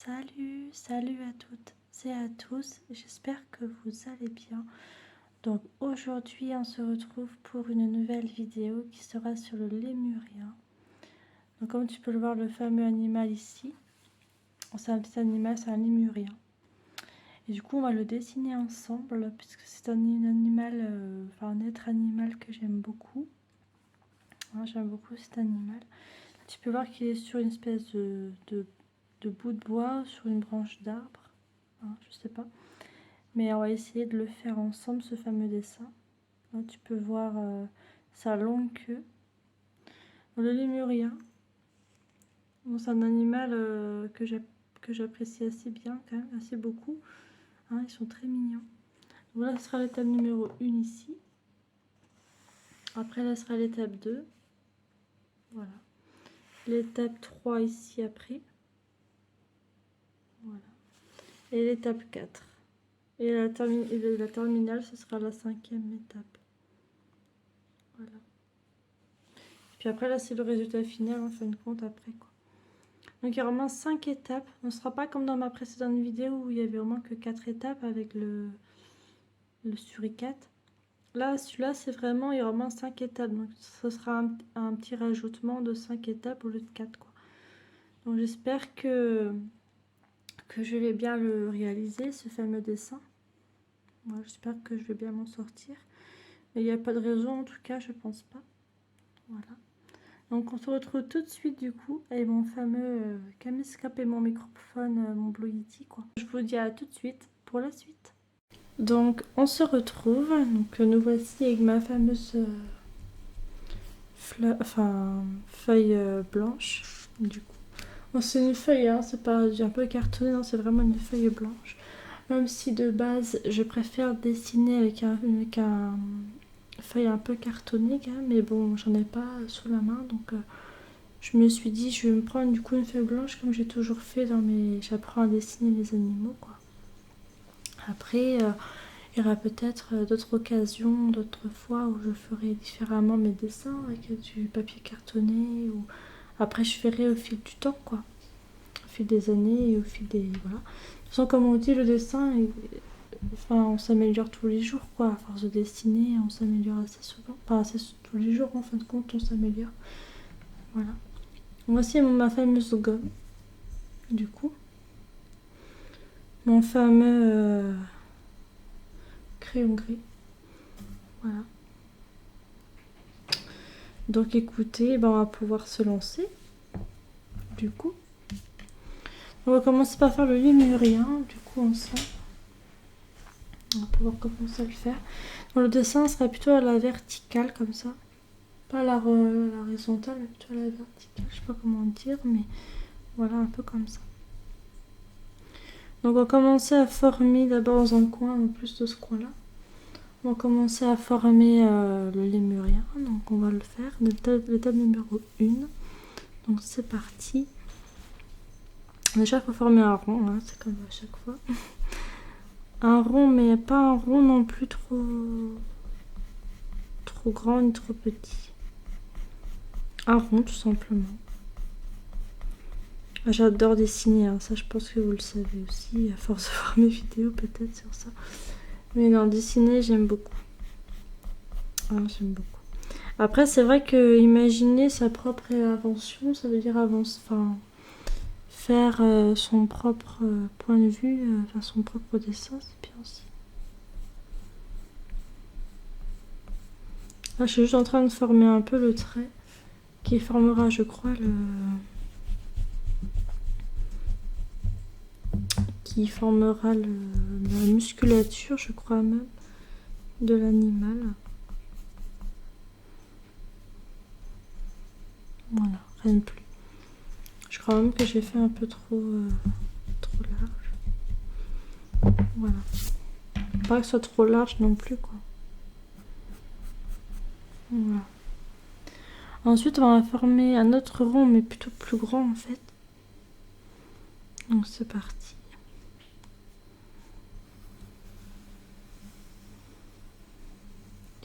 Salut à toutes et à tous, j'espère que vous allez bien. Donc aujourd'hui on se retrouve pour une nouvelle vidéo qui sera sur le lémurien. Donc comme tu peux le voir, le fameux animal ici, c'est un petit animal, c'est un lémurien. Et du coup on va le dessiner ensemble puisque c'est un animal, un être animal que j'aime beaucoup. J'aime beaucoup cet animal. Tu peux voir qu'il est sur une espèce de bout de bois, sur une branche d'arbre. Je sais pas. Mais on va essayer de le faire ensemble, ce fameux dessin. Là, tu peux voir sa longue queue. Le lémurien, bon, c'est un animal que j'apprécie assez bien, quand même, assez beaucoup. Ils sont très mignons. Voilà, ce sera l'étape numéro 1 ici. Après, là sera l'étape 2. Voilà. L'étape 3 ici après. Voilà. Et l'étape 4. Et la terminale, ce sera la 5e étape. Voilà. Puis après, là, c'est le résultat final, en fin de compte, après, quoi. Donc, il y a vraiment 5 étapes. Ce ne sera pas comme dans ma précédente vidéo où il y avait vraiment que 4 étapes avec le suricate. Là, celui-là, c'est vraiment, il y a vraiment 5 étapes. Donc, ce sera un petit rajoutement de 5 étapes au lieu de 4, quoi. Donc, j'espère que je vais bien le réaliser, ce fameux dessin. Moi, j'espère que je vais bien m'en sortir. Mais il n'y a pas de raison, en tout cas, je pense pas. Voilà. Donc on se retrouve tout de suite du coup avec mon fameux caméscope et mon microphone, mon Blue Yeti, quoi. Je vous dis à tout de suite pour la suite. Donc on se retrouve, donc nous voici avec ma fameuse feuille blanche du coup. Bon, c'est une feuille, c'est pas un peu cartonné, non, c'est vraiment une feuille blanche. Même si de base je préfère dessiner avec un feuille un peu cartonnée, mais bon, j'en ai pas sous la main, donc je me suis dit je vais me prendre du coup une feuille blanche comme j'ai toujours fait dans mes... J'apprends à dessiner les animaux, quoi. Après, il y aura peut-être d'autres occasions, d'autres fois où je ferai différemment mes dessins avec du papier cartonné, ou après je ferai au fil du temps, quoi. Au fil des années et au fil des... Voilà. De toute façon, comme on dit, le dessin, on s'améliore tous les jours, quoi. À force de dessiner, on s'améliore assez souvent. Pas assez tous les jours, en fin de compte, on s'améliore. Voilà. Voici ma fameuse gomme, du coup. Mon fameux crayon gris. Voilà. Donc écoutez, on va pouvoir se lancer. Du coup. On va commencer par faire le lémurien, du coup ensemble. On va pouvoir commencer à le faire. Donc, le dessin sera plutôt à la verticale comme ça. Pas à la horizontale, mais plutôt à la verticale. Je sais pas comment dire, mais voilà, un peu comme ça. Donc on va commencer à former d'abord dans un coin, en plus de ce coin-là. On va commencer à former le lémurien, donc on va le faire, l'étape numéro 1. Donc c'est parti. Déjà il faut former un rond, c'est comme à chaque fois. Un rond, mais pas un rond non plus trop grand ni trop petit. Un rond tout simplement. J'adore dessiner, ça je pense que vous le savez aussi, à force de voir mes vidéos peut-être sur ça. Mais non, dessiner j'aime beaucoup. J'aime beaucoup. Après, c'est vrai que imaginer sa propre invention, ça veut dire faire son propre point de vue, faire son propre dessin, c'est bien aussi. Là, je suis juste en train de former un peu le trait qui formera, je crois, la musculature, je crois même, de l'animal. Voilà, rien de plus. Je crois même que j'ai fait un peu trop large. Voilà. Pas que ce soit trop large non plus, quoi. Voilà. Ensuite, on va former un autre rond, mais plutôt plus grand en fait. Donc c'est parti.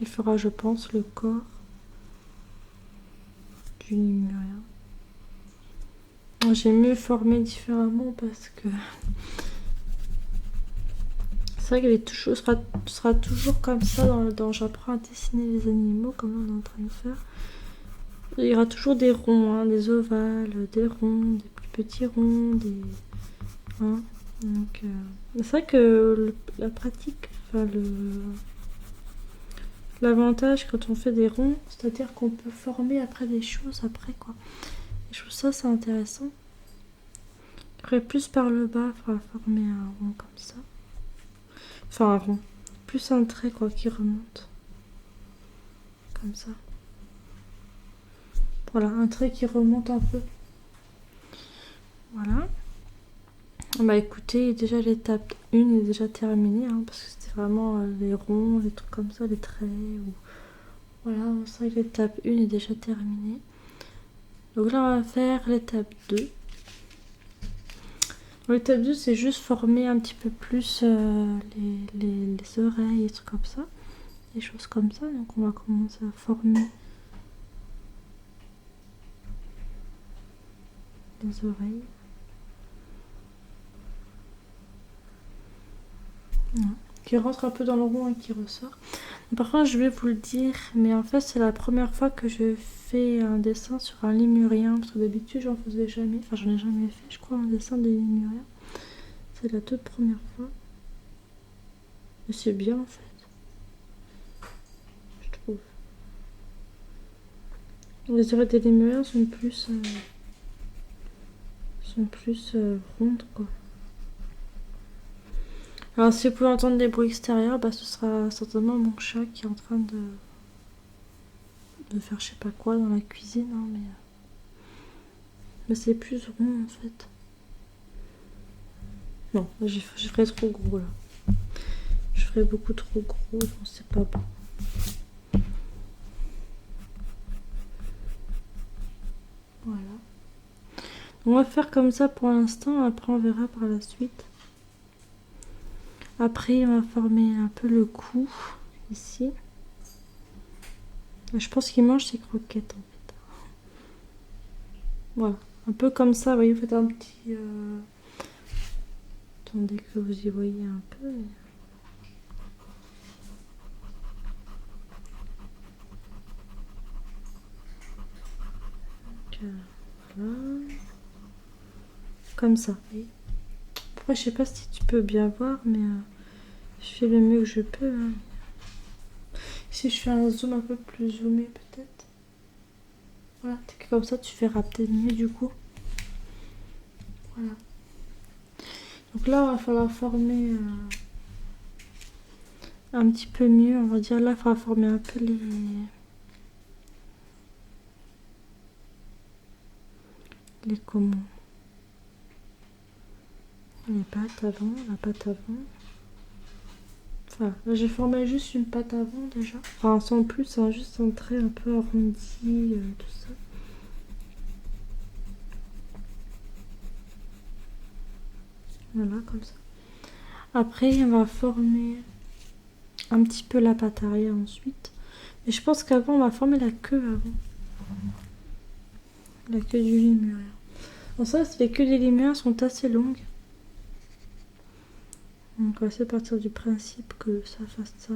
Il fera, je pense, le corps du lémurien. j'ai mieux formé différemment parce que c'est vrai qu'elle est toujours, sera toujours comme ça dans j'apprends à dessiner les animaux, comme là on est en train de faire. Il y aura toujours des ronds, hein, des ovales, des ronds, des plus petits ronds, des... Hein, donc, c'est vrai que la pratique, enfin l'avantage quand on fait des ronds, c'est-à-dire qu'on peut former après des choses après quoi. Et je trouve ça c'est intéressant. Après plus par le bas, il faudra former un rond comme ça. Enfin un rond. Plus un trait quoi qui remonte. Comme ça. Voilà, un trait qui remonte un peu. Voilà. Bah écoutez, déjà l'étape 1 est déjà terminée, hein, parce que c'était vraiment les ronds, les trucs comme ça, les traits. Voilà, c'est vrai que l'étape 1 est déjà terminée. Donc là on va faire l'étape 2. L'étape 2 c'est juste former un petit peu plus les oreilles et trucs comme ça. Des choses comme ça, donc on va commencer à former les oreilles. Voilà. Qui rentre un peu dans le rond et qui ressort. Par contre, je vais vous le dire, mais en fait, c'est la première fois que je fais un dessin sur un lémurien, parce que d'habitude, j'en faisais jamais. Enfin, j'en ai jamais fait, je crois, un dessin de lémurien. C'est la toute première fois. Et c'est bien, en fait. Je trouve. Les oreilles des lémuriens sont plus rondes, quoi. Alors, si vous pouvez entendre des bruits extérieurs, bah, ce sera certainement mon chat qui est en train de faire je sais pas quoi dans la cuisine, hein, mais c'est plus rond en fait. Non, je ferais trop gros là. Je ferais beaucoup trop gros, donc c'est pas bon. Voilà. On va faire comme ça pour l'instant, après on verra par la suite. Après on va former un peu le cou ici. Je pense qu'il mange ses croquettes en fait. Voilà, un peu comme ça, vous voyez, vous faites un petit... Attendez que vous y voyez un peu. Donc, voilà. Comme ça. Après, je sais pas si tu peux bien voir, mais je fais le mieux que je peux. Hein. Si je fais un zoom un peu plus zoomé, peut-être. Voilà, comme ça, tu verras peut-être mieux du coup. Voilà. Donc là, il va falloir former un petit peu mieux. On va dire là, il faudra former un peu les comment. Les pattes avant, la patte avant. Voilà, là j'ai formé juste une patte avant déjà. Enfin, sans plus, hein, juste un trait un peu arrondi, tout ça. Voilà, comme ça. Après, on va former un petit peu la patte arrière ensuite. Mais je pense qu'avant, on va former la queue avant. La queue du lémurien. Bon, ça, les queues des lémuriens sont assez longues. Donc, on va essayer de partir du principe que ça fasse ça.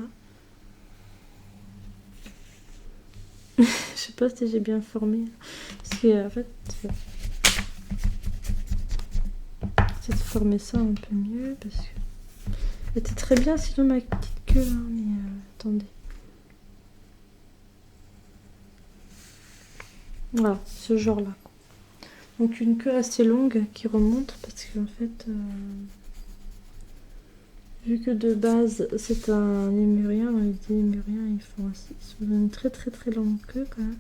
Je sais pas si j'ai bien formé. Parce que, en fait, c'est de former ça un peu mieux. Parce que. Elle était très bien, sinon, ma petite queue. Hein, mais attendez. Voilà, ce genre-là. Donc, une queue assez longue qui remonte. Parce qu'en fait. Vu que de base c'est un lémurien, les lémuriens ils font une très très très longue queue quand même,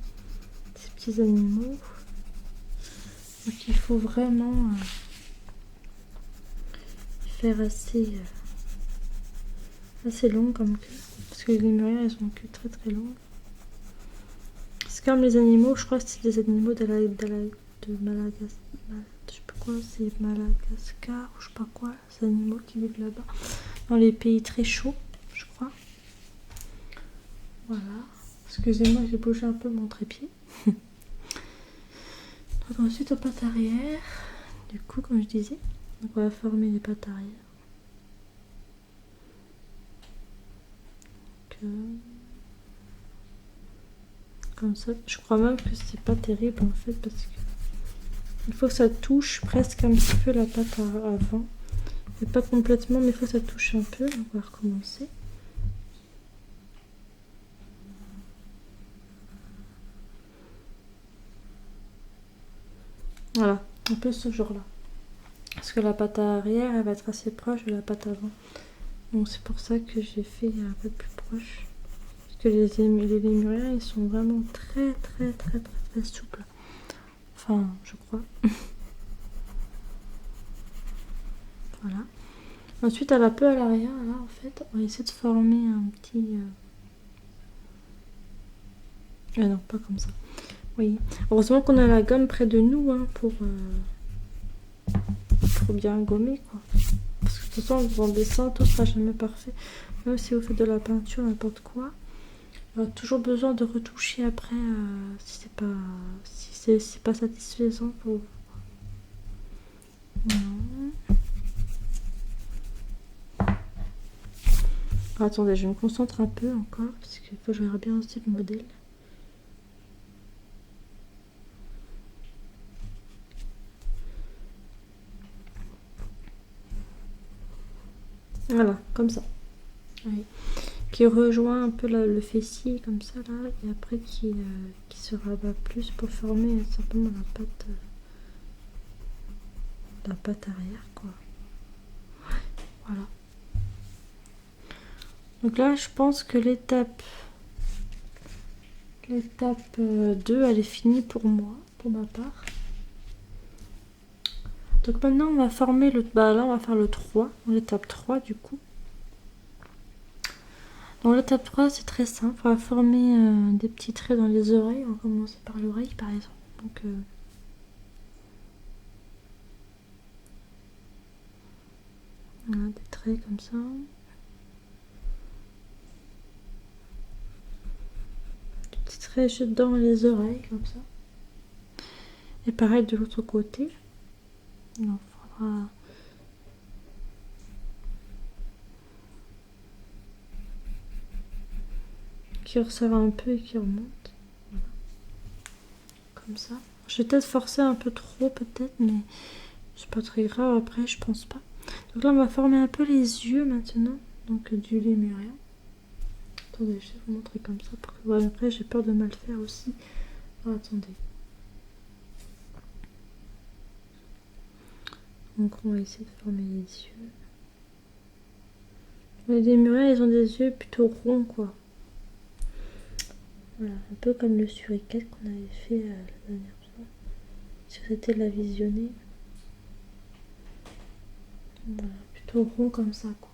ces petits animaux. Donc il faut vraiment faire assez long comme queue, parce que les lémuriens ils ont une queue très très longue. C'est comme les animaux, je crois que c'est des animaux de Madagascar, je sais pas quoi, c'est Madagascar ou je sais pas quoi, ces animaux qui vivent là-bas. Dans les pays très chauds, je crois. Voilà. Excusez-moi, j'ai bougé un peu mon trépied. Donc ensuite, aux pattes arrière. Du coup, comme je disais, donc on va former les pattes arrière. Comme ça, je crois même que c'est pas terrible en fait parce que il faut que ça touche presque un petit peu la patte avant. Et pas complètement, mais il faut que ça touche un peu. Donc on va recommencer. Voilà, un peu ce genre-là. Parce que la patte arrière, elle va être assez proche de la patte avant. Donc c'est pour ça que j'ai fait un peu plus proche. Parce que les lémuriens, ils sont vraiment très souples. Enfin, je crois. Voilà. Ensuite, elle va un peu à l'arrière, là, en fait. On va essayer de former un petit... Ah non, pas comme ça. Oui. Heureusement qu'on a la gomme près de nous, hein, pour bien gommer, quoi. Parce que de toute façon, en dessin, tout sera jamais parfait. Même si vous faites de la peinture, n'importe quoi. Il y aura toujours besoin de retoucher après si c'est pas satisfaisant pour vous. Non. Attendez, je me concentre un peu encore parce qu'il faut que je regarde bien aussi le modèle. Voilà, comme ça. Oui. Qui rejoint un peu le fessier comme ça là, et après qui se rabat plus pour former simplement la patte arrière, quoi. Voilà. Donc là, je pense que l'étape 2, elle est finie pour moi, pour ma part. Donc maintenant, on va former le... Bah là, on va faire le 3, l'étape 3 du coup. Dans l'étape 3, c'est très simple. On va former des petits traits dans les oreilles. On va commencer par l'oreille, par exemple. Donc, voilà, des traits comme ça. Des petits traits juste dans les oreilles, comme ça. Et pareil de l'autre côté. Il en faudra... qui ressort un peu et qui remonte. Voilà. Comme ça. Je vais peut-être forcer un peu trop, peut-être, mais c'est pas très grave après, je pense pas. Donc là, on va former un peu les yeux maintenant. Donc du lémurien. Attendez, je vais vous montrer comme ça. Pour que... ouais, après, j'ai peur de mal faire aussi. Oh, attendez. Donc on va essayer de former les yeux. Les lémuriens, ils ont des yeux plutôt ronds, quoi. Voilà, un peu comme le suricate qu'on avait fait la dernière fois. Si vous étiez la visionner. Voilà, plutôt rond comme ça, quoi.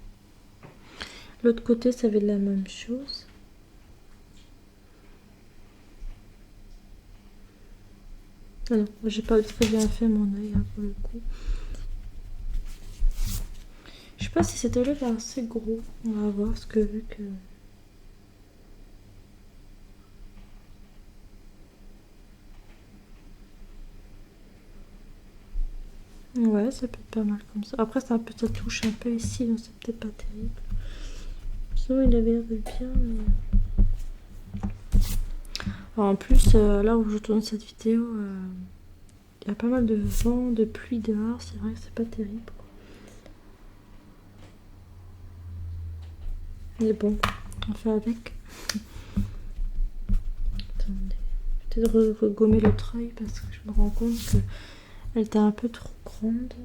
L'autre côté, ça va être la même chose. Ah non, j'ai pas très bien fait mon œil, hein, pour le coup. Je sais pas si cet œil est assez gros. On va voir ce que vu que... Ouais, ça peut être pas mal comme ça. Après, ça touche un peu ici, donc c'est peut-être pas terrible. Sinon, il avait l'air de bien, mais... Alors, en plus, là où je tourne cette vidéo, il y a pas mal de vent, de pluie dehors. C'est vrai que c'est pas terrible, quoi. Mais bon, on fait avec. Attendez, peut-être regommer l'autre œil parce que je me rends compte que elle était un peu trop grande.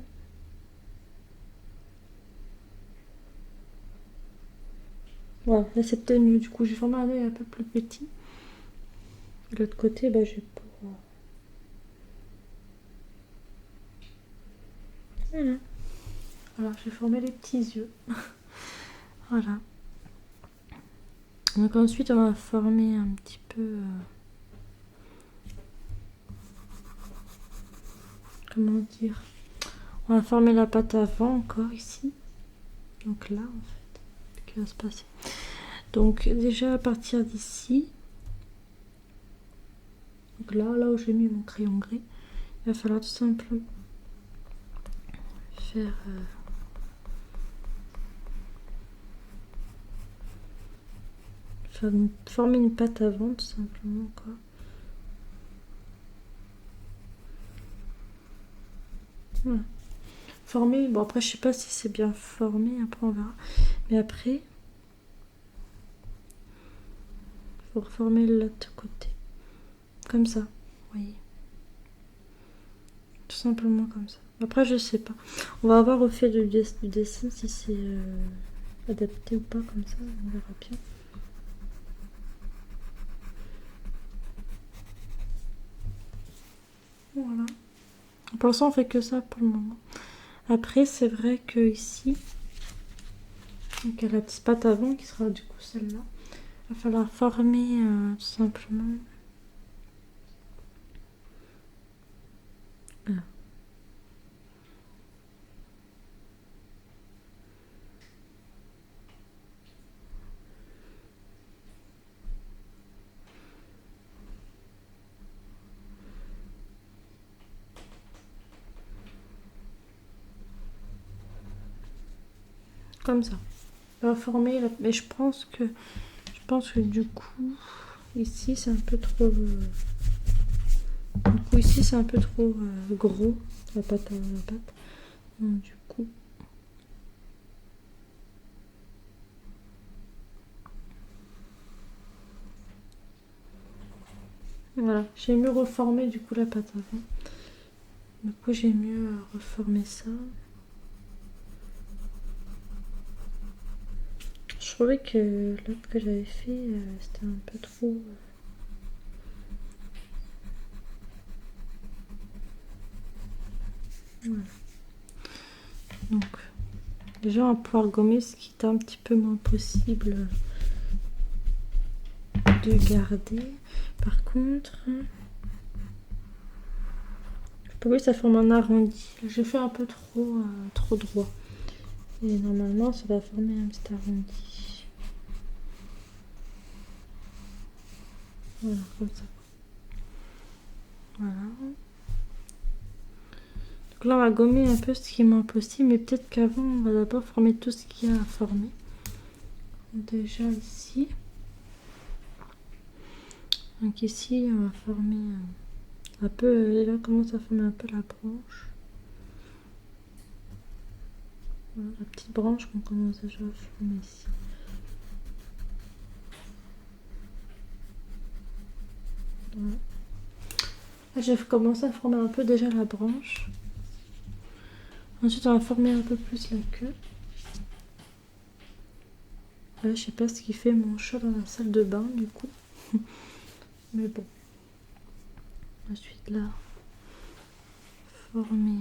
Voilà, là c'est peut-être mieux. Du coup, j'ai formé un œil un peu plus petit. De l'autre côté, bah, j'ai pour... Voilà. Alors, j'ai formé les petits yeux. Voilà. Donc ensuite, on va former un petit peu... comment dire? On va former la patte avant encore ici. Donc là, en fait, qu'est-ce qui va se passer? Donc déjà à partir d'ici, donc là où j'ai mis mon crayon gris, il va falloir tout simplement faire former une pâte avant, tout simplement, quoi. Voilà. Former, bon après je sais pas si c'est bien formé, après on verra. Mais après, il faut reformer l'autre côté. Comme ça, vous voyez. Tout simplement comme ça. Après je sais pas. On va voir au fait du dessin si c'est adapté ou pas comme ça, on verra bien. Voilà. Pour l'instant on fait que ça pour le moment. Après c'est vrai que ici, donc il y a la petite pâte avant qui sera du coup celle-là. Il va falloir former tout simplement. Ah. Comme ça. On va former, mais je pense que du coup ici c'est un peu trop. Du coup ici c'est un peu trop gros la pâte. Donc, du coup. Voilà, j'ai mieux reformé du coup la pâte avant. Du coup j'ai mieux reformé ça. Je trouvais que l'autre que j'avais fait c'était un peu trop. Voilà. Donc déjà on va pouvoir gommer ce qui est un petit peu moins possible de garder. Par contre, oui, ça forme un arrondi. J'ai fait un peu trop droit. Et normalement, ça va former un petit arrondi. Voilà, comme ça. Voilà. Donc là, on va gommer un peu ce qui est moins possible. Mais peut-être qu'avant, on va d'abord former tout ce qu'il y a à former. Déjà ici. Donc ici, on va former un peu. Et là, on commence à former un peu la branche. Voilà, la petite branche qu'on commence déjà à former ici. Voilà. Là, j'ai commencé à former un peu déjà la branche. Ensuite, on va former un peu plus la queue. Là, je sais pas ce qu'il fait mon chat dans la salle de bain, du coup. Mais bon. Ensuite, là, former...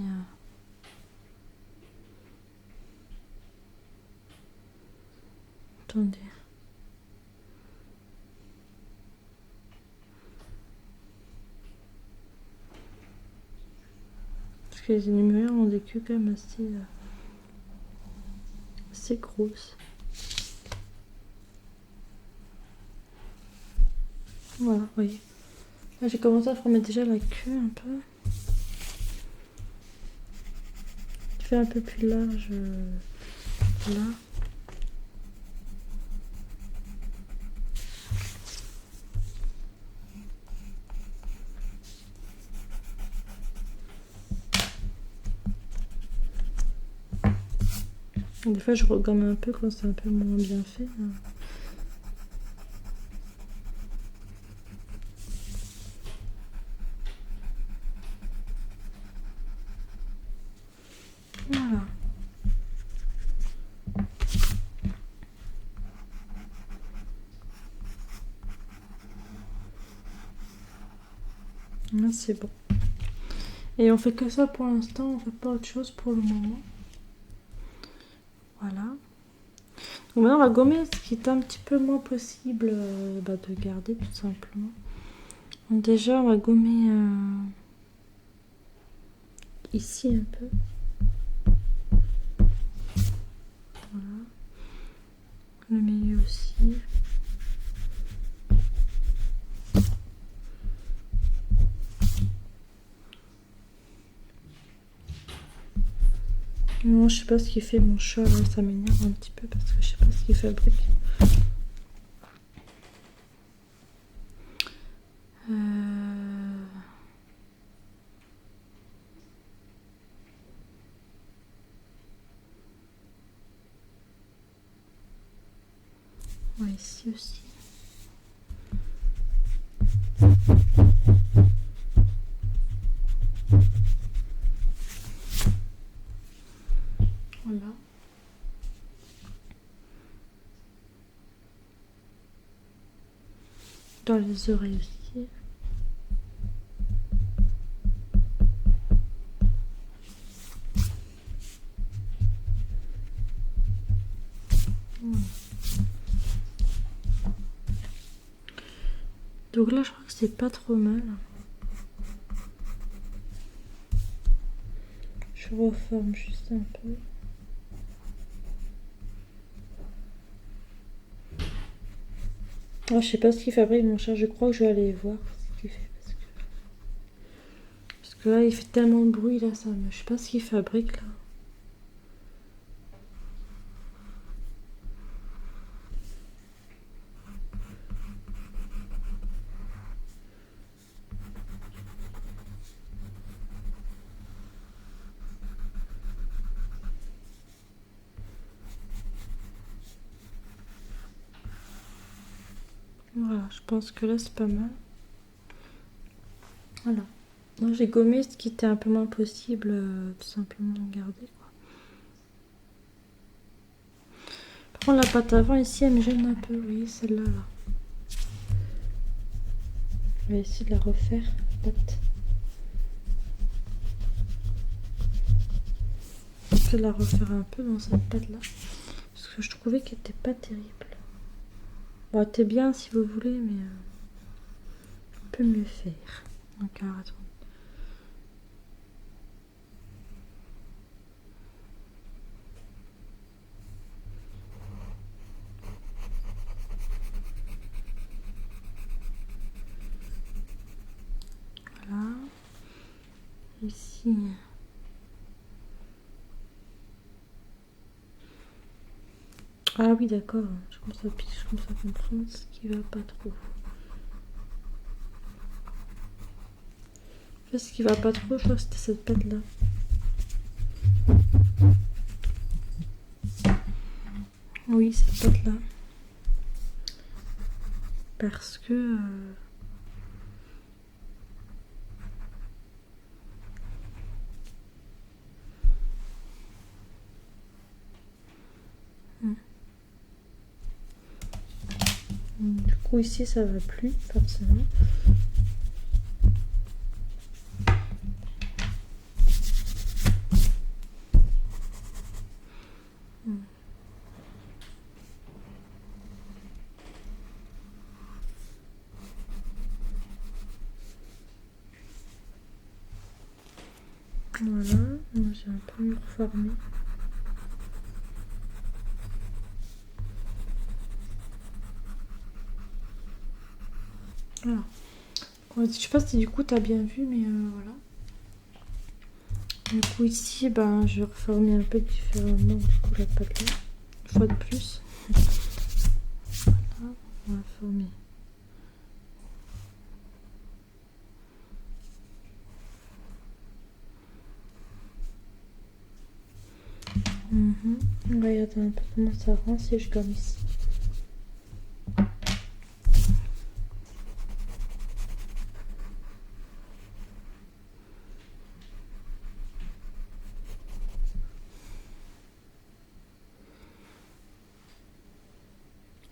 Attendez. Parce que les énuméreurs ont des queues quand même assez grosses. Voilà, vous voyez. Là, j'ai commencé à former déjà la queue un peu. Je fais un peu plus large là. Des fois, je regomme un peu quand c'est un peu moins bien fait. Voilà. Là, c'est bon. Et on fait que ça pour l'instant, on fait pas autre chose pour le moment. Voilà. Donc maintenant, on va gommer ce qui est un petit peu moins possible de garder, tout simplement. Donc déjà, on va gommer ici un peu. Voilà. Le milieu aussi. Non, je sais pas ce qu'il fait mon chat là, ça m'énerve un petit peu parce que je sais pas ce qu'il fabrique. Ouais, ici aussi. Voilà. Dans les oreilles aussi. Donc là, je crois que c'est pas trop mal. Je reforme juste un peu. Oh, je sais pas ce qu'il fabrique mon chat, je crois que je vais aller voir ce qu'il fait. Parce que là, il fait tellement de bruit, là, ça me... Je sais pas ce qu'il fabrique, là. Voilà, je pense que là, c'est pas mal. Voilà. Donc, j'ai gommé ce qui était un peu moins possible, tout simplement garder, quoi. Par contre, la pâte avant, ici, elle me gêne un peu, oui, celle-là, là. Je vais essayer de la refaire, pâte. Je vais la refaire un peu dans cette pâte là parce que je trouvais qu'elle était pas terrible. Bon, elle était bien si vous voulez, mais on peut mieux faire. Donc alors attends. Voilà. Ici. Ah oui, d'accord. Je commence à comprendre ce qui va pas trop. En fait, ce qui va pas trop, je crois que c'était cette pâte là. Oui, cette pâte là. Parce que du coup ici ça va plus forcément. Voilà, moi j'ai un peu mieux reformé. Voilà. Je sais pas si du coup t'as bien vu, mais voilà. Du coup ici, ben, je vais reformer un peu différemment du coup la pâte là, une fois de plus. Voilà, on va former. On va regarder un peu comment ça rend si je gomme ici.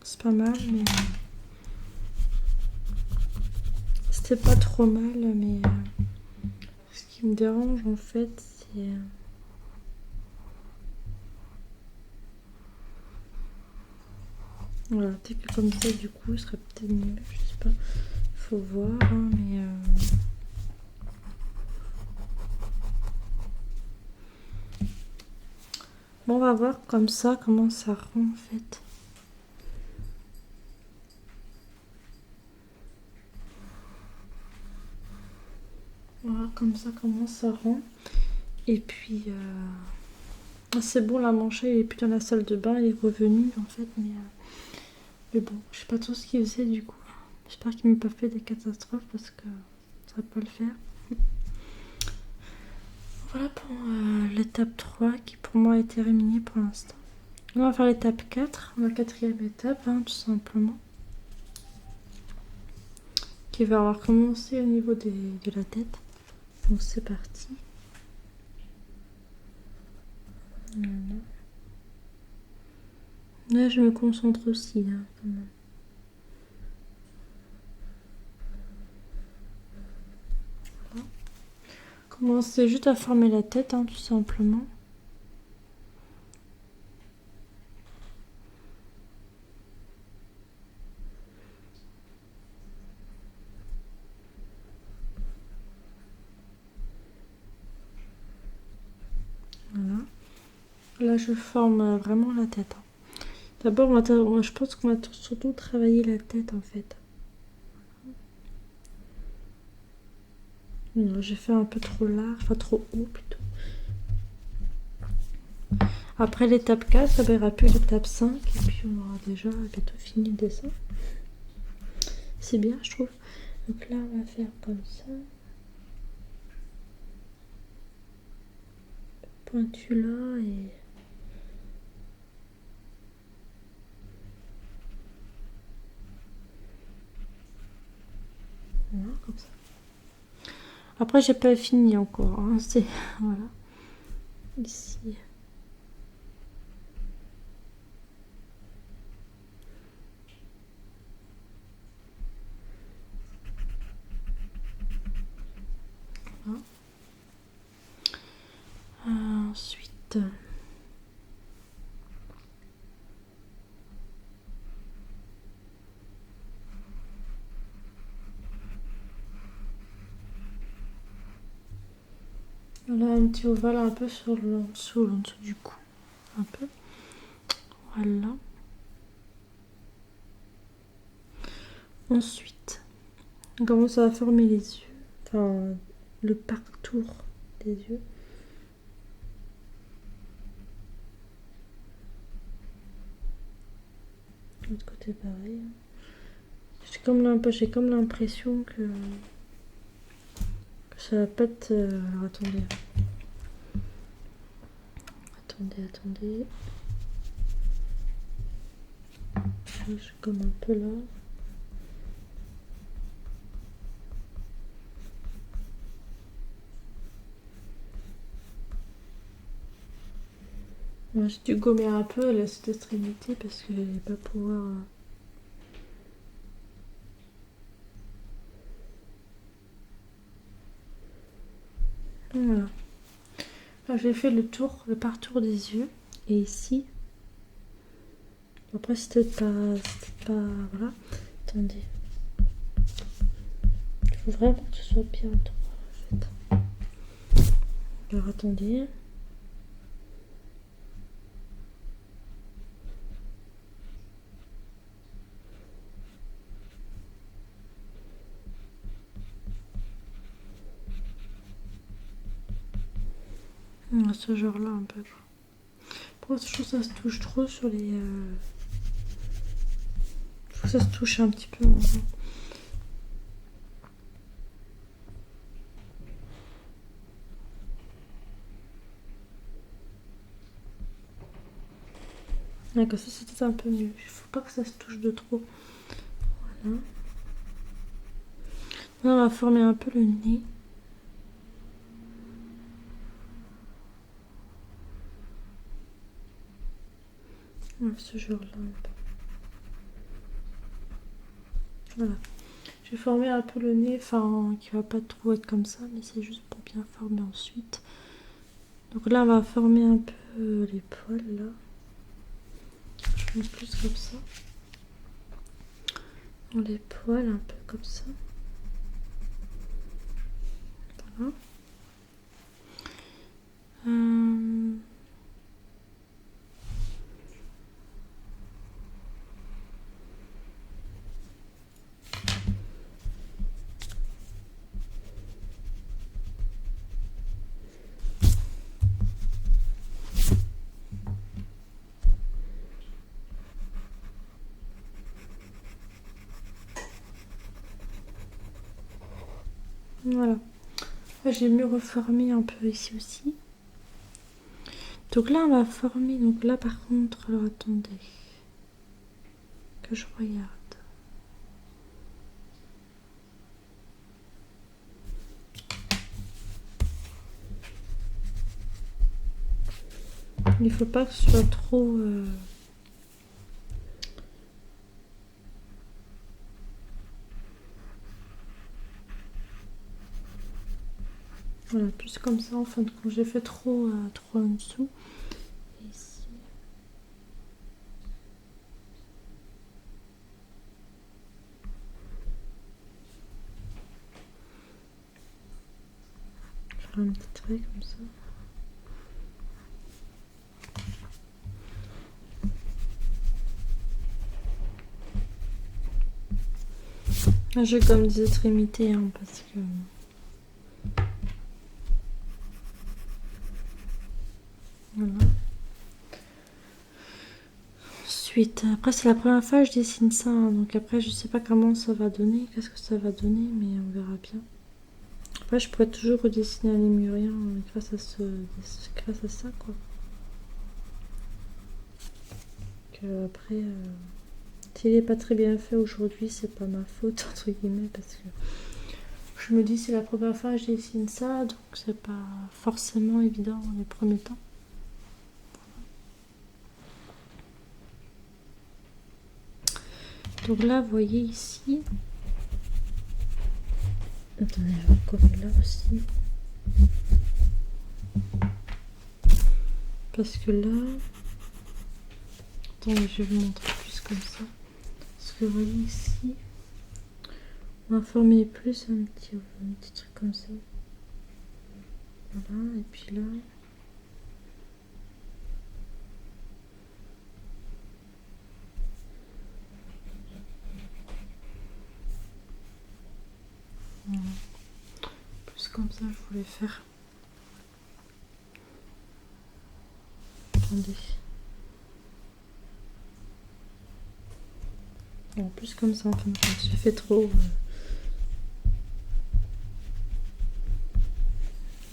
C'est pas mal, mais c'était pas trop mal, mais ce qui me dérange en fait, c'est voilà, peut-être que comme ça, du coup, ce serait peut-être mieux. Je sais pas, il faut voir, hein, mais bon, on va voir comme ça comment ça rend en fait. On va voir comme ça comment ça rend. Et puis Ah, c'est bon, la manchette, il est plus dans la salle de bain, il est revenu en fait, mais bon, je sais pas trop ce qu'il faisait du coup. J'espère qu'il m'a pas fait des catastrophes parce que ça va pas le faire. Voilà pour l'étape 3 qui pour moi est terminée pour l'instant. On va faire l'étape 4, la quatrième étape, hein, tout simplement. Qui va avoir commencé au niveau de la tête. Donc c'est parti. Voilà. Là je me concentre aussi, hein, quand même. Voilà. Commencez juste à former la tête, hein, tout simplement. Voilà. Là je forme vraiment la tête. Hein. D'abord, je pense qu'on va surtout travailler la tête en fait. J'ai fait un peu trop large, enfin trop haut plutôt. Après l'étape 4, ça verra plus l'étape 5 et puis on aura déjà bientôt fini le dessin. C'est bien, je trouve. Donc là, on va faire comme ça. Pointu là et... Voilà, comme ça. Après, j'ai pas fini encore. Hein. C'est... Voilà. Ici. Voilà. Ensuite... Là, un petit ovale un peu sur le en dessous du cou. Un peu. Voilà. Ensuite, on commence à former les yeux. Enfin, le parcours des yeux. De l'autre côté, pareil. J'ai comme l'impression que ça va pas être... alors, attendez. Attendez. Je suis comme un peu là. Moi, j'ai dû gommer un peu la cette extrémité parce que je vais pas pouvoir... Voilà. J'ai fait le parcours des yeux. Et ici... Après, c'était pas... Voilà. Attendez. Il faut vraiment que ce soit bien droit, en fait. Alors, attendez. Ce genre-là, un peu. Pour je trouve que ça se touche trop sur les... Je trouve que ça se touche un petit peu. D'accord, ça c'était un peu mieux. Il faut pas que ça se touche de trop. Voilà. Là, on va former un peu le nez. Voilà, ce genre-là un peu. Voilà. Je vais former un peu le nez, enfin, qui va pas trop être comme ça, mais c'est juste pour bien former ensuite. Donc là, on va former un peu les poils, là. Je mets plus comme ça. Les poils, un peu comme ça. Voilà. Voilà. Là, j'ai mieux reformé un peu ici aussi. Donc là, on va former. Donc là, par contre, alors attendez. Que je regarde. Il faut pas que ce soit trop... Voilà, plus comme ça, en fin de compte. J'ai fait trop, trop en dessous. Et ici. Faire un petit trait comme ça. Là, j'ai comme des extrémités, hein, parce que... Voilà. Ensuite, après, c'est la première fois que je dessine ça, hein, donc après, je sais pas comment ça va donner, qu'est-ce que ça va donner, mais on verra bien. Après, je pourrais toujours redessiner un lémurien grâce à ça, quoi. Que après, s'il est pas très bien fait aujourd'hui, c'est pas ma faute, entre guillemets, parce que je me dis c'est la première fois que je dessine ça, donc c'est pas forcément évident dans les premiers temps. Donc là, vous voyez ici. Attendez, je vais coller là aussi. Parce que là... Attendez, je vais vous montrer plus comme ça. Parce que vous voyez ici, on va former plus un petit truc comme ça. Voilà, et puis là... Voilà. Plus comme ça, je voulais faire. Attendez. En plus comme ça, enfin, j'ai fait trop.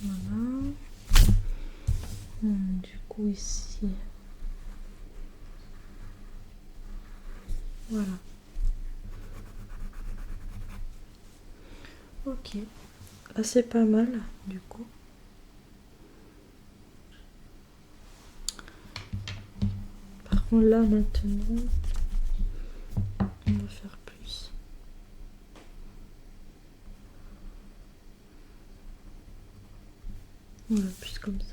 Voilà. Du coup, ici. Voilà. Ok. Là, c'est pas mal, du coup. Par contre, là, maintenant, on va faire plus. Voilà, plus comme ça.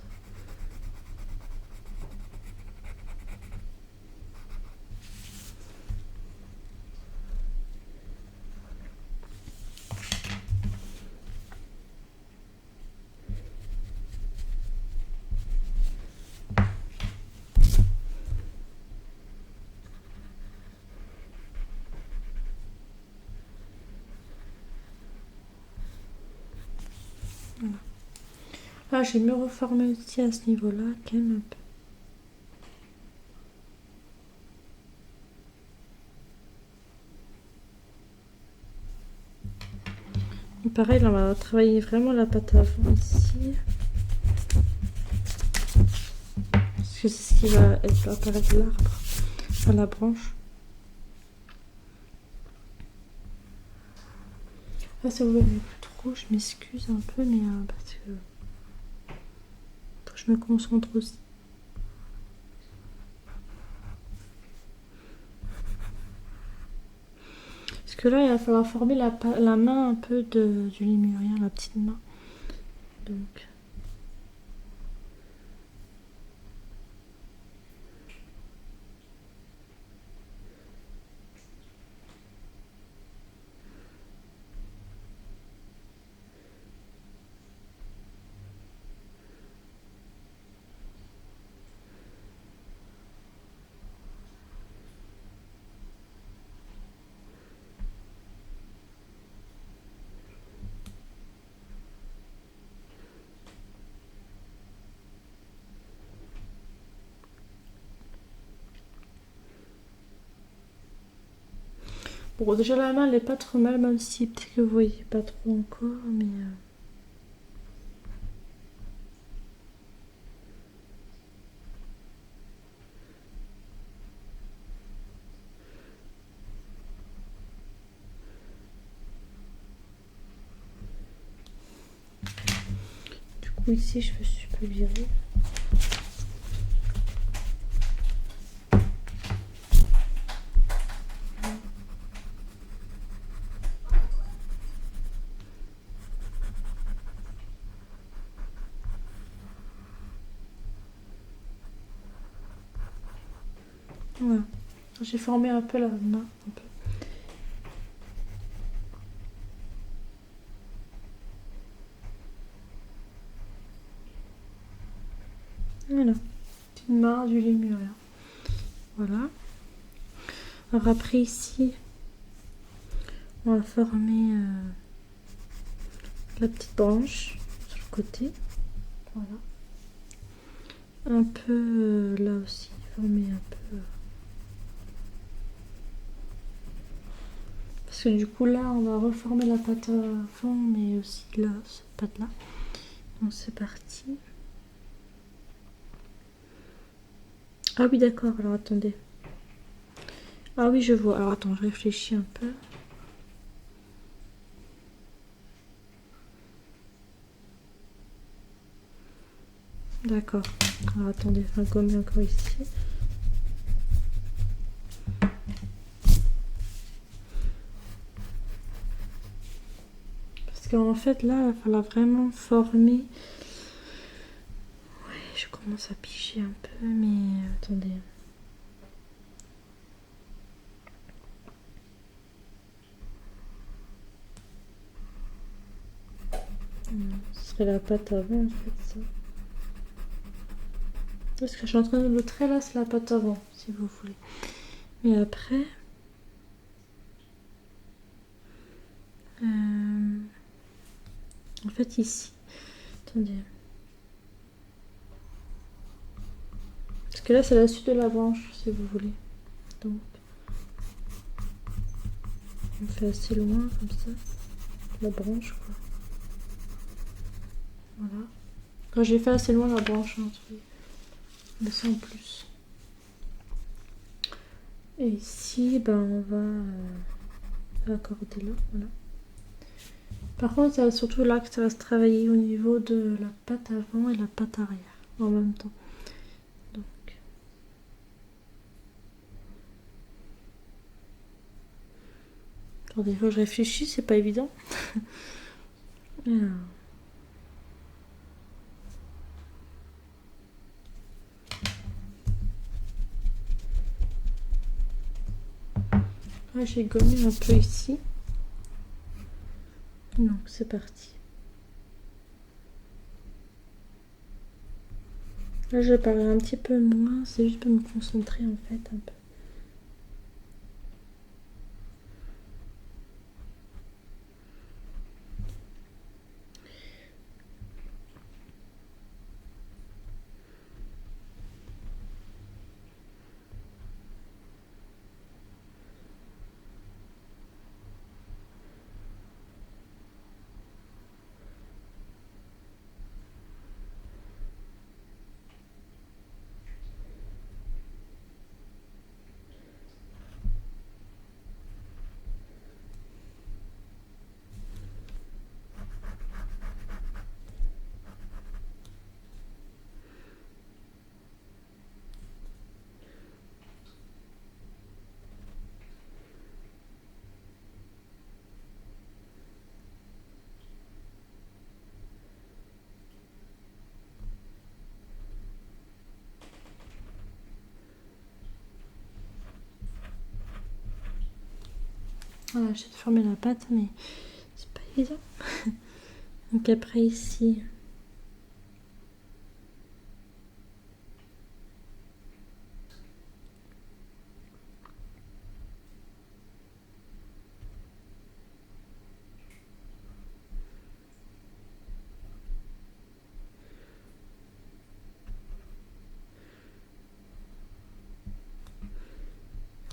Voilà. Là, j'ai mieux reformé aussi à ce niveau-là, quand même un peu. Et pareil, là, on va travailler vraiment la pâte à avant ici. Parce que c'est ce qui va apparaître l'arbre, à la branche. Là, si vous voyez plus trop, je m'excuse un peu, mais parce que faut que je me concentre aussi. Parce que là, il va falloir former la main un peu du lémurien, la petite main. Donc... Bon, déjà la main elle est pas trop mal, même si peut-être que vous voyez pas trop encore, mais du coup ici je me suis pas virée. Voilà, j'ai formé un peu la main. Un peu. Voilà, une main du Lémurien. Voilà. Alors après ici, on va former la petite branche sur le côté. Voilà. Un peu là aussi, former un peu. Parce que du coup là, on va reformer la patte avant, mais aussi là, cette patte là. Donc c'est parti. Ah oui d'accord, alors attendez. Ah oui je vois, alors attends, je réfléchis un peu. D'accord, alors attendez, on va gommer encore ici. Parce qu'en fait là, il va falloir vraiment former. Ouais, je commence à picher un peu, mais attendez. Ce serait la patte avant en fait ça. Parce que je suis en train de le trait là, c'est la patte avant, si vous voulez. Mais après... en fait ici... Attendez. Parce que là c'est la suite de la branche, si vous voulez. Donc... on fait assez loin comme ça. La branche quoi. Voilà. Quand j'ai fait assez loin la branche, hein, mais ça en plus. Et ici, ben, on va accorder là, voilà. Par contre, c'est surtout là que ça va se travailler au niveau de la patte avant et la patte arrière en même temps. Donc. Attendez, il faut que je réfléchisse, c'est pas évident. Alors. Là, j'ai gommé un peu ici. Donc, c'est parti. Là, je parlerai un petit peu moins, c'est juste pour me concentrer en fait un peu. Voilà, j'ai formé la pâte, mais c'est pas évident. Donc après ici,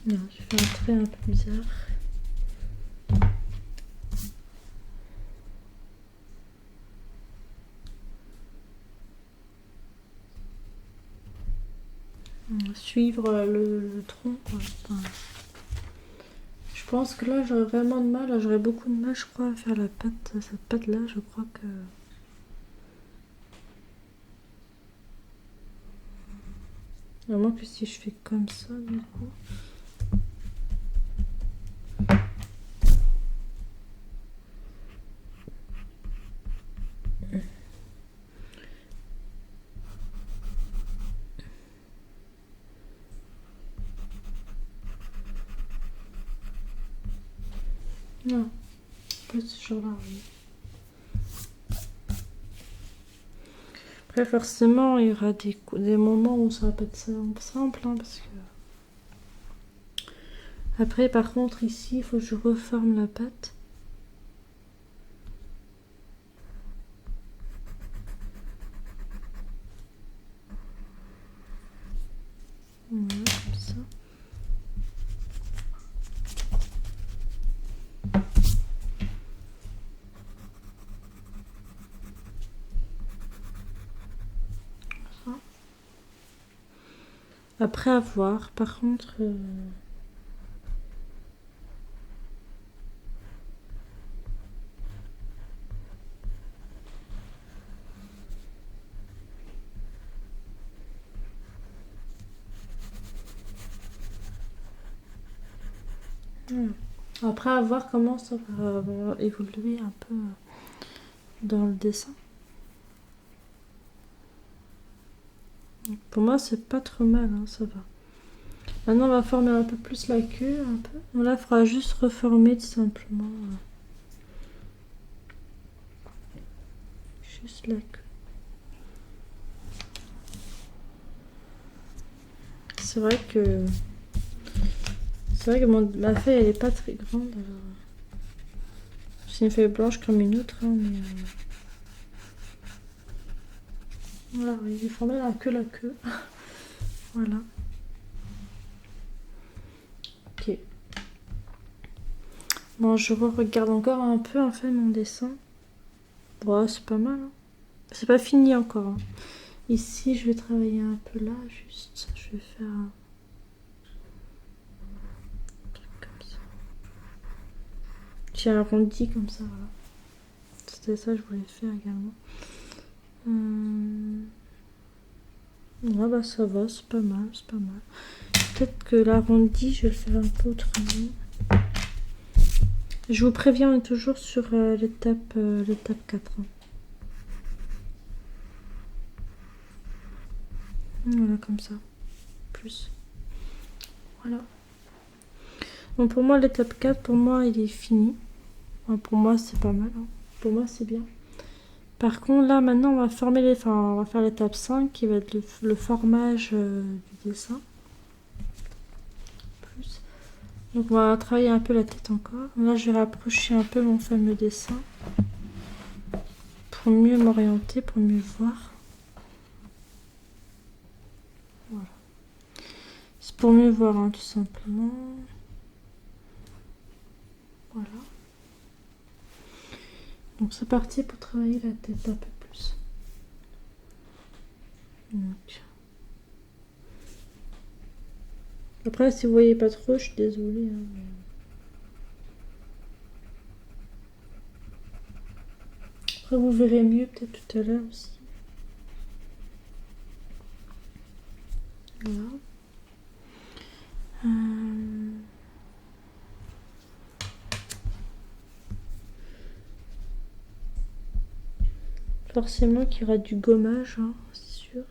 non, je fais un trait un peu bizarre. suivre le tronc, quoi. Enfin, je pense que là j'aurais vraiment de mal, j'aurais beaucoup de mal je crois à faire la patte, cette patte là, je crois que... À moins que si je fais comme ça du coup... Non, pas ce genre-là, oui. Après, forcément, il y aura des moments où ça va pas être simple, hein, parce que... Après, par contre, ici, il faut que je reforme la pâte. Voilà, comme ça. Après, à voir. Par contre... Après, à voir comment ça va évoluer un peu dans le dessin. Pour moi, c'est pas trop mal, hein, ça va. Maintenant, on va former un peu plus la queue, un peu. Bon, là, il faudra juste reformer tout simplement. Juste la queue. C'est vrai que... ma feuille, elle est pas très grande, alors... C'est une feuille blanche comme une autre, hein, mais... Voilà, oui, j'ai formé la queue. Voilà. Ok. Bon, je regarde encore un peu, en fait, mon dessin. Bon, c'est pas mal, hein. C'est pas fini encore, hein. Ici, je vais travailler un peu là, juste. Je vais faire un truc comme ça. J'ai arrondi comme ça, voilà. C'était ça que je voulais faire également. Ouais, bah ça va, c'est pas mal, c'est pas mal. Peut-être que l'arrondi, je vais le faire un peu autrement. Je vous préviens, on est toujours sur l'étape 4. Hein. Voilà, comme ça. Plus. Voilà. Bon, pour moi, l'étape 4, pour moi, il est fini. Enfin, pour moi, c'est pas mal. Hein. Pour moi, c'est bien. Par contre, là, maintenant, on va on va faire l'étape 5, qui va être le formage du dessin. Plus. Donc, on va travailler un peu la tête encore. Là, je vais rapprocher un peu mon fameux dessin. Pour mieux m'orienter, pour mieux voir. Voilà. C'est pour mieux voir, hein, tout simplement. Voilà. Donc c'est parti pour travailler la tête un peu plus. Donc. Après, si vous voyez pas trop, je suis désolée. Hein, mais... Après, vous verrez mieux peut-être tout à l'heure aussi. Voilà. Forcément qu'il y aura du gommage, hein, c'est sûr.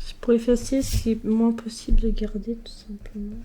C'est pour effacer ce qui est moins possible de garder, tout simplement.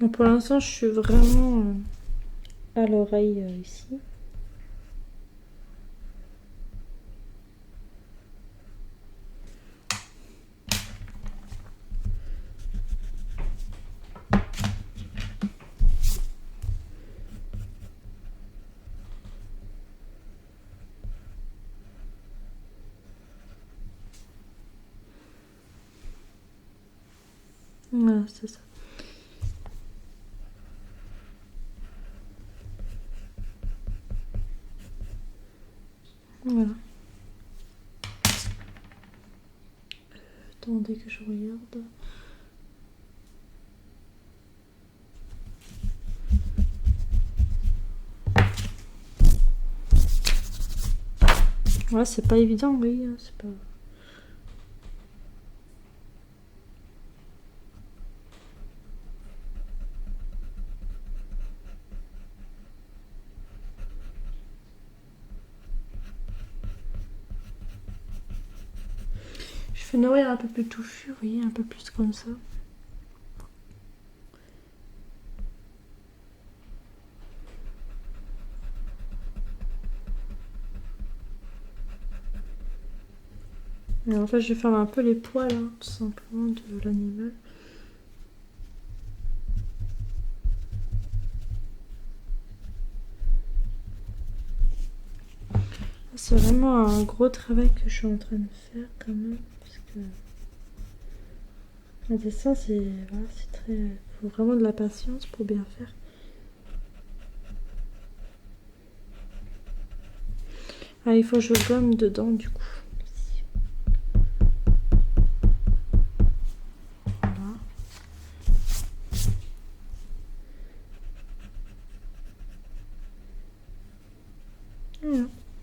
Donc pour l'instant, je suis vraiment à l'oreille ici. Voilà, c'est ça. Voilà. Attendez que je regarde. Ouais, c'est pas évident, oui. C'est pas... Je fais une oreille un peu plus touffue, vous voyez, un peu plus comme ça. Et en fait, je ferme un peu les poils, hein, tout simplement, de l'animal. C'est vraiment un gros travail que je suis en train de faire quand même, parce que un dessin, c'est voilà, c'est très, faut vraiment de la patience pour bien faire. Ah, il faut que je gomme dedans du coup. Voilà.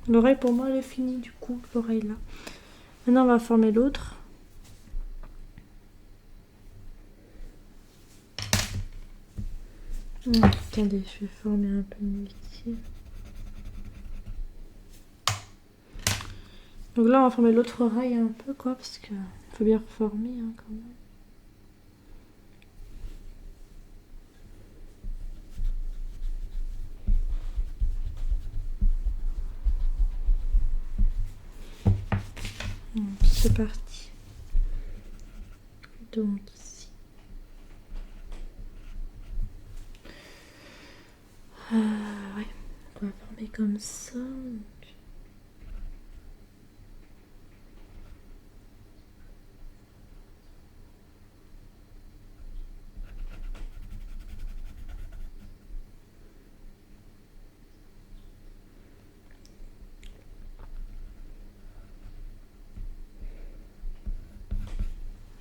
L'oreille pour moi elle est finie du coup, l'oreille là. Maintenant on va former l'autre. Attendez, je vais former un peu mieux ici. Donc là on va former l'autre oreille un peu quoi, parce que faut bien reformer hein, quand même. C'est parti. Donc ici. Ouais, on va former comme ça.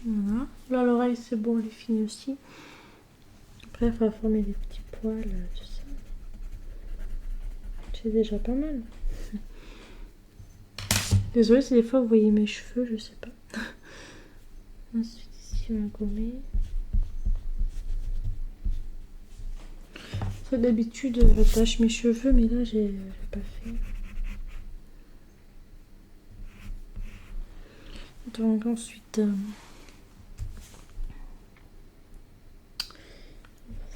Voilà. Là l'oreille c'est bon, elle est finie aussi. Après il faut former les petits poils, tout ça. C'est déjà pas mal. Désolée si des fois vous voyez mes cheveux, je sais pas. Ensuite ici on va gommer. D'habitude j'attache mes cheveux mais là j'ai pas fait. Donc ensuite on va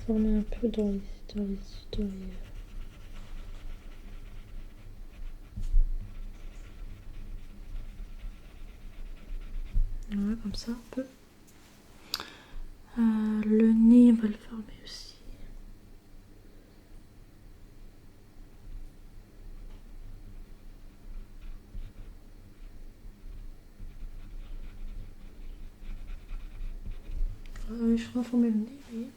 former un peu dans les voilà, comme ça un peu. Le nez, on va le former aussi. Je vais former le nez, vous voyez.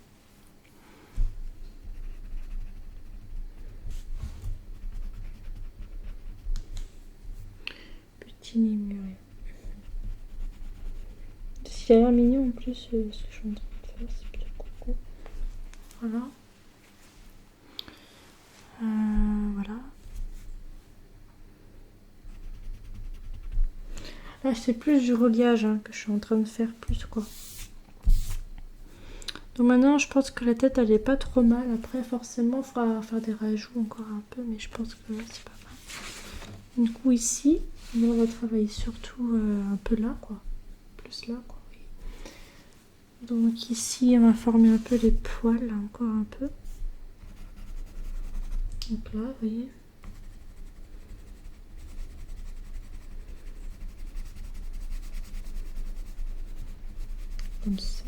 Petit nez muré. Ce qui a l'air mignon en plus, ce que je suis en train de faire, c'est bien coco. Voilà. Voilà. Là, c'est plus du reliage hein, que je suis en train de faire plus quoi. Donc maintenant, je pense que la tête, elle est pas trop mal. Après, forcément, il faudra faire des rajouts encore un peu, mais je pense que là, c'est pas mal. Du coup, ici, on va travailler surtout un peu là, quoi. Plus là, quoi. Donc ici, on va former un peu les poils, encore un peu. Donc là, vous voyez. Comme ça.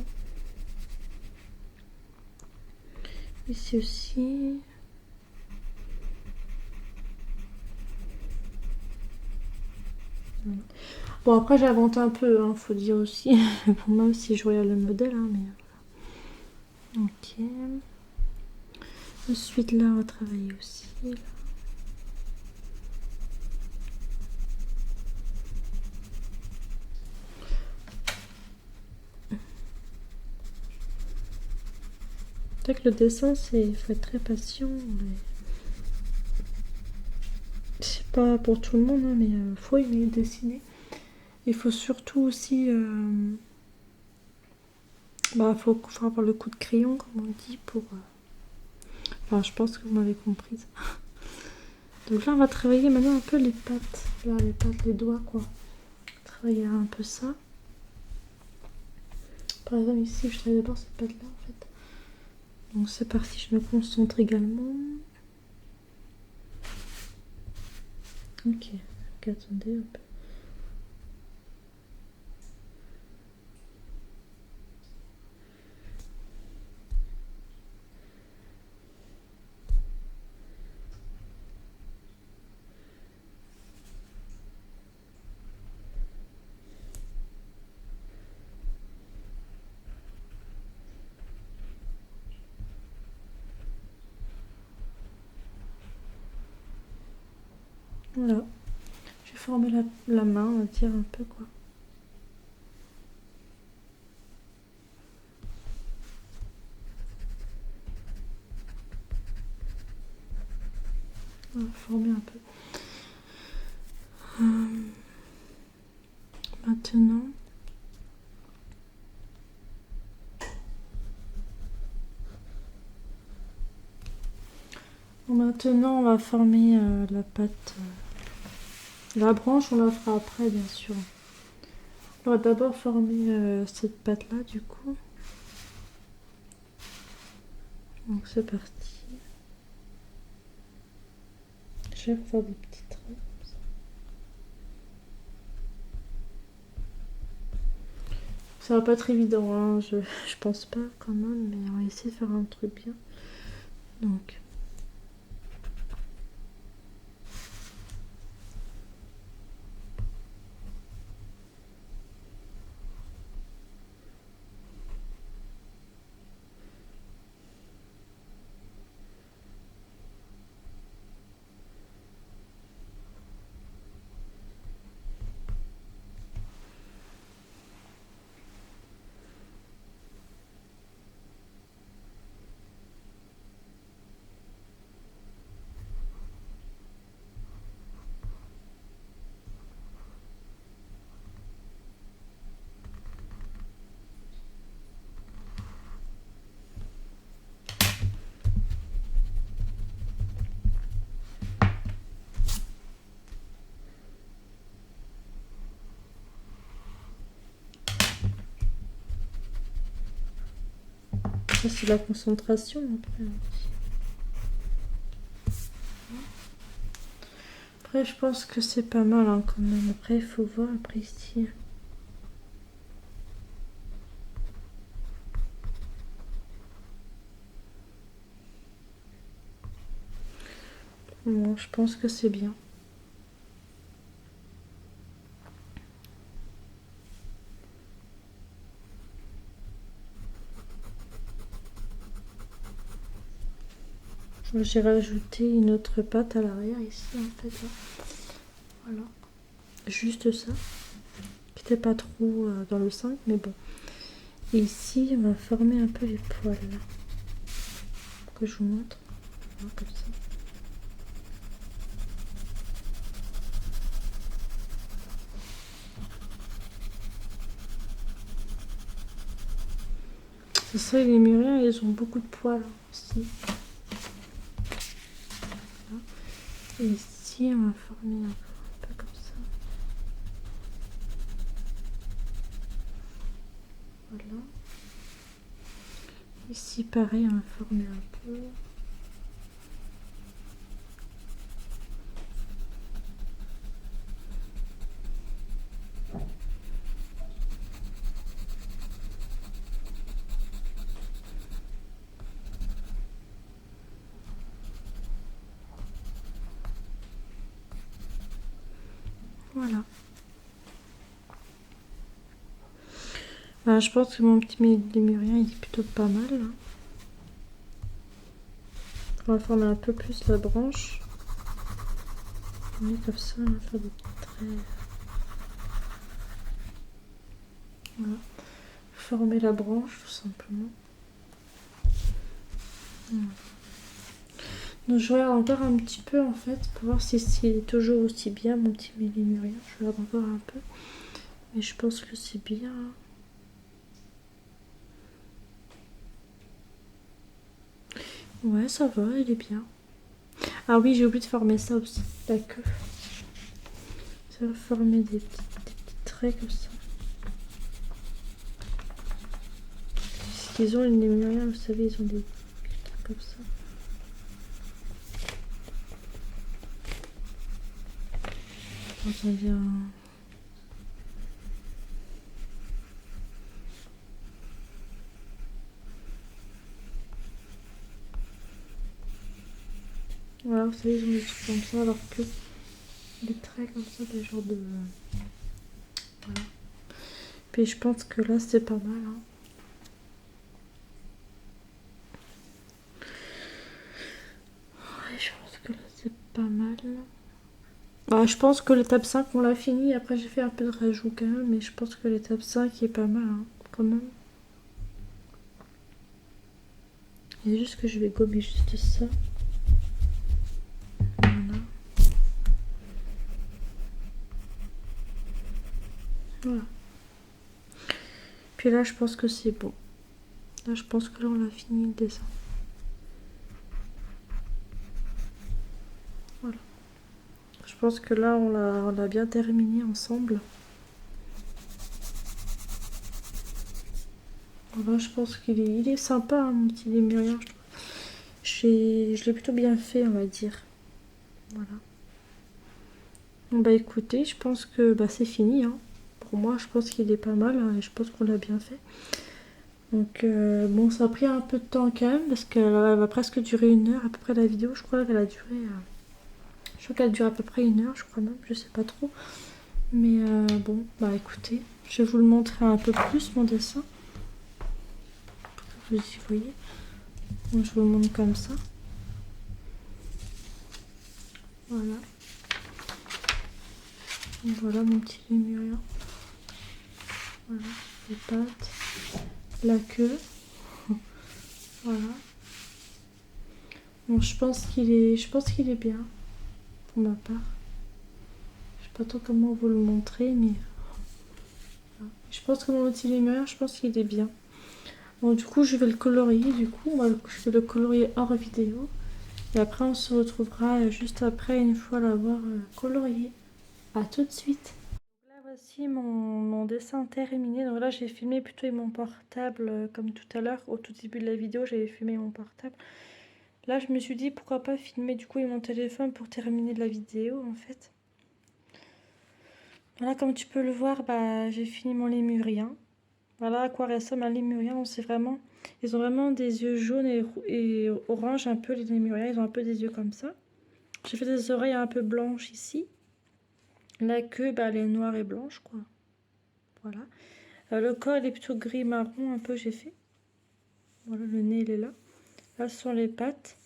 Ici aussi. Voilà. Bon, après, j'invente un peu, hein, faut dire aussi. Pour moi, si je regarde le modèle, hein, mais voilà. Ok. Ensuite, là, on va travailler aussi. Là. C'est vrai que le dessin, il faut être très patient. C'est pas pour tout le monde, hein, mais faut aimer dessiner. Il faut surtout aussi... faut avoir le coup de crayon, comme on dit, pour... Enfin, je pense que vous m'avez comprise. Donc là, on va travailler maintenant un peu les pattes. Là, les pattes, les doigts, quoi. Travailler un peu ça. Par exemple, ici, je travaille d'abord cette patte-là, en fait. Donc c'est parti, je me concentre également. Ok, attendez, hop. Voilà. Je vais former la main, on va dire un peu quoi. On va former un peu. Maintenant. Maintenant, on va former la patte. La branche, on la fera après, bien sûr. On va d'abord former cette patte-là, du coup. Donc c'est parti. Je vais faire des petits traits. Ça va pas être évident, hein. Je pense pas quand même, mais on va essayer de faire un truc bien. Donc. Ça, c'est la concentration après. Après, je pense que c'est pas mal hein, quand même. Après, il faut voir après ici. Bon, je pense que c'est bien. J'ai rajouté une autre patte à l'arrière ici en fait. Là. Voilà. Juste ça. Qui n'était pas trop dans le 5, mais bon. Et ici, on va former un peu les poils. Là. Que je vous montre. Voilà, comme ça. C'est ça, les lémuriens, ils ont beaucoup de poils aussi. Voilà. Et ici, on va former un peu comme ça. Voilà. ici, pareil, on va former un peu. Voilà. Je pense que mon petit lémurien il est plutôt pas mal. Hein. On va former un peu plus la branche. On est comme ça, on va faire des petits traits. Voilà. Former la branche tout simplement. Voilà. Donc je regarde encore un petit peu en fait pour voir si c'est toujours aussi bien mon petit lémurien. Je regarde encore un peu. Mais je pense que c'est bien. Ouais, ça va, il est bien. Ah oui, j'ai oublié de former ça aussi, la queue. Ça va former des petits traits comme ça. Parce qu'ils ont les lémuriens, vous savez, ils ont des trucs comme ça. On vient... Voilà, vous savez, ils ont des trucs comme ça, alors que des traits comme ça, des genres de... Voilà. Puis je pense que là, c'est pas mal. Hein. Ouais, je pense que là, c'est pas mal. Je pense que l'étape 5, on l'a fini. Après, j'ai fait un peu de rajout quand même, mais je pense que l'étape 5 est pas mal, hein, quand même. Il y a juste que je vais gommer juste ça. Voilà. Voilà. Puis là, je pense que c'est bon. Là, je pense que là, on a fini le dessin. Voilà. Je pense que là, on l'a bien terminé ensemble. Voilà, je pense qu'il est, il est sympa, hein, mon petit lémurien. Je l'ai plutôt bien fait, on va dire. Voilà. Bon, bah écoutez, je pense que c'est fini. Hein. Pour moi, je pense qu'il est pas mal hein, et je pense qu'on l'a bien fait. Donc, bon, ça a pris un peu de temps quand même parce qu'elle va presque durer 1 heure à peu près la vidéo. Je crois qu'elle a duré. Je crois qu'elle dure à peu près 1 heure, je crois même, je sais pas trop. Mais bon, bah écoutez, je vais vous le montrer un peu plus mon dessin. Vous y voyez. Donc, je vous le montre comme ça. Voilà. Donc, voilà mon petit lémurien. Voilà, les pattes, la queue. Voilà. Bon, je pense qu'il est bien pour ma part. Je sais pas trop comment vous le montrer, mais voilà. Je pense que mon petit lémurien, je pense qu'il est bien. Bon, du coup, je vais le colorier. Du coup, je vais le colorier hors vidéo. Et après, on se retrouvera juste après, une fois l'avoir colorié. À tout de suite. Là, voici mon dessin terminé. Donc là, j'ai filmé plutôt avec mon portable, comme tout à l'heure. Au tout début de la vidéo, j'avais filmé mon portable. Là, je me suis dit, pourquoi pas filmer du coup avec mon téléphone pour terminer la vidéo, en fait. Voilà, comme tu peux le voir, j'ai fini mon lémurien. Voilà à quoi ressemble un lémurien. Ils ont vraiment des yeux jaunes et orange un peu, les lémuriens. Ils ont un peu des yeux comme ça. J'ai fait des oreilles un peu blanches ici. La queue, elle est noire et blanche, quoi. Voilà. Le corps, il est plutôt gris-marron, un peu, j'ai fait. Voilà, le nez, il est là. Là, ce sont les pattes.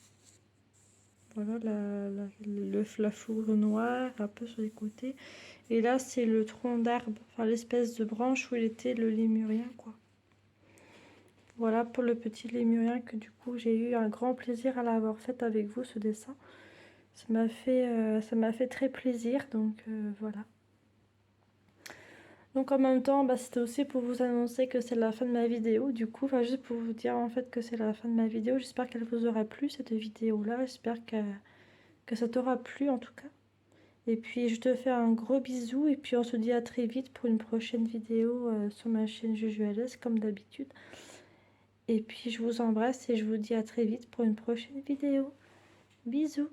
Voilà, la fourrure noire, un peu sur les côtés. Et là, c'est le tronc d'arbre, enfin l'espèce de branche où il était le lémurien, quoi. Voilà pour le petit lémurien que du coup, j'ai eu un grand plaisir à l'avoir fait avec vous, ce dessin. Ça m'a fait très plaisir, donc voilà. Donc en même temps, c'était aussi pour vous annoncer que c'est la fin de ma vidéo. Du coup, juste pour vous dire en fait que c'est la fin de ma vidéo. J'espère qu'elle vous aura plu, cette vidéo-là. J'espère que ça t'aura plu en tout cas. Et puis je te fais un gros bisou et puis on se dit à très vite pour une prochaine vidéo sur ma chaîne Juju Alice comme d'habitude. Et puis je vous embrasse et je vous dis à très vite pour une prochaine vidéo. Bisous.